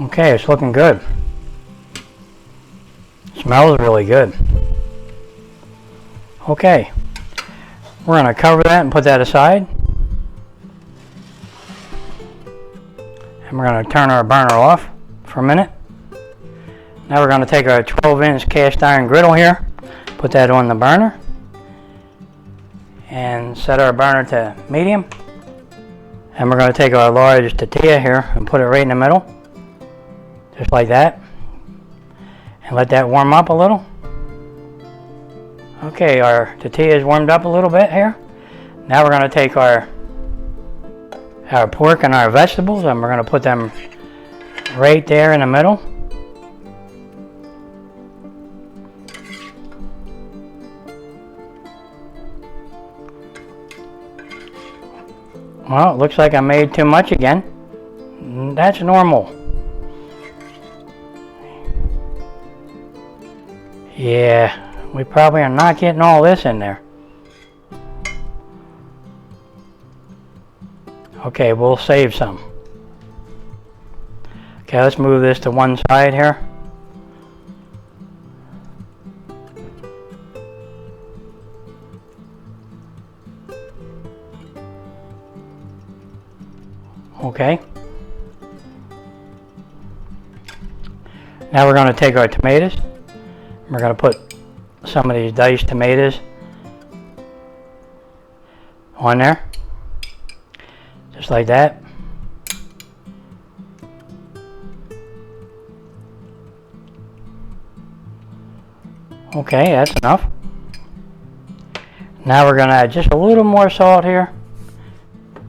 Okay, it's looking good. Smells really good. Okay, we're going to cover that and put that aside. And we're going to turn our burner off for a minute. Now we're going to take our 12-inch cast iron griddle here, put that on the burner, and set our burner to medium. And we're going to take our large tortilla here and put it right in the middle, just like that, and let that warm up a little. Okay, our tortilla is warmed up a little bit here. Now we're going to take our pork and our vegetables, and we're going to put them right there in the middle. Well, it looks like I made too much again. That's normal. Yeah, we probably are not getting all this in there. Okay, we'll save some. Okay, let's move this to one side here. Okay. Now we're going to take our tomatoes. We're going to put some of these diced tomatoes on there. Just like that. Okay, that's enough. Now we're going to add just a little more salt here.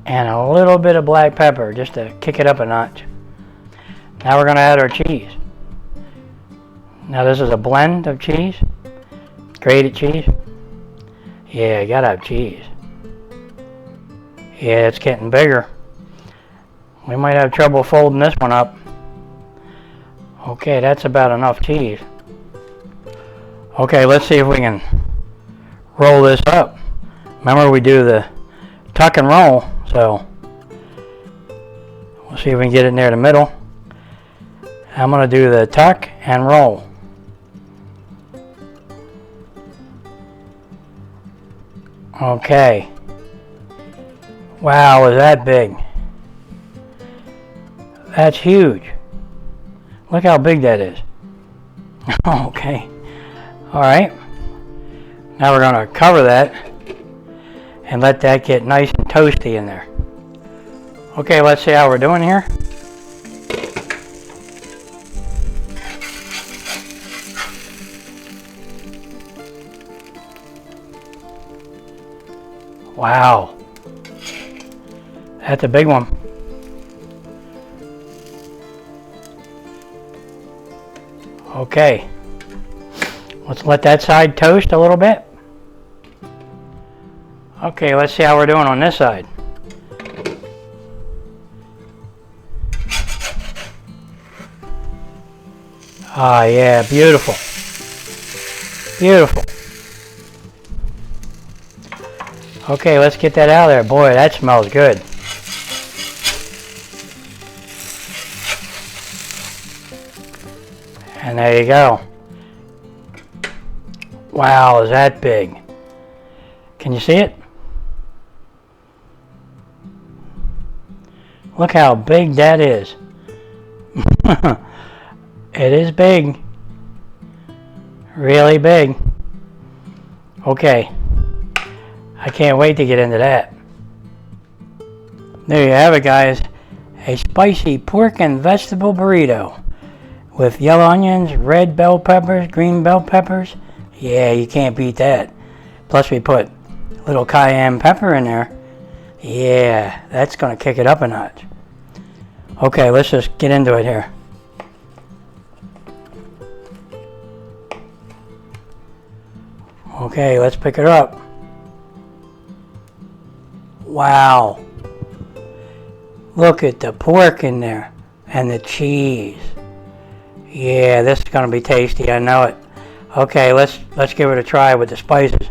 And a little bit of black pepper just to kick it up a notch. Now we're going to add our cheese. Now this is a blend of cheese. Grated cheese. Yeah, you gotta have cheese. Yeah, it's getting bigger. We might have trouble folding this one up. Okay, that's about enough cheese. Okay, let's see if we can roll this up. Remember, we do the tuck and roll, so we'll see if we can get it near the middle. I'm going to do the tuck and roll. Okay. Wow, is that big? That's huge. Look how big that is. Okay. Alright. Now we're going to cover that and let that get nice and toasty in there. Okay, let's see how we're doing here. Wow. That's a big one. Okay. Let's let that side toast a little bit. Okay, let's see how we're doing on this side. Ah, yeah, beautiful. Beautiful. Okay, let's get that out of there. Boy, that smells good. And there you go. Wow, is that big? Can you see it? Look how big that is. It is big. Really big. Okay. I can't wait to get into that. There you have it, guys. A spicy pork and vegetable burrito with yellow onions, red bell peppers, green bell peppers. Yeah, you can't beat that. Plus we put a little cayenne pepper in there. Yeah, that's going to kick it up a notch. Okay, let's just get into it here. Okay, let's pick it up. Wow. Look at the pork in there and the cheese. Yeah, this is going to be tasty, I know it. Okay, let's give it a try with the spices.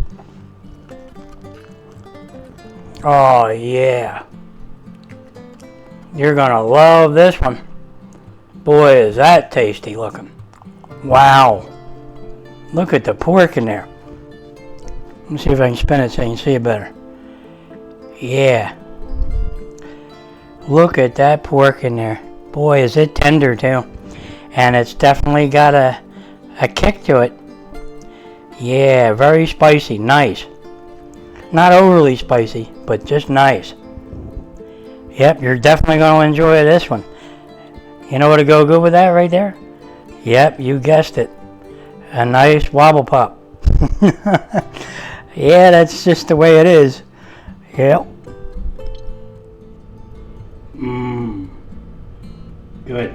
Oh, yeah. You're going to love this one. Boy, is that tasty looking. Wow. Look at the pork in there. Let me see if I can spin it so you can see it better. Yeah. Look at that pork in there. Boy, is it tender too. And it's definitely got a kick to it. Yeah, very spicy. Nice. Not overly spicy, but just nice. Yep, you're definitely going to enjoy this one. You know what to go good with that right there? Yep, you guessed it. A nice wobble pop. Yeah, that's just the way it is. Yep. Good.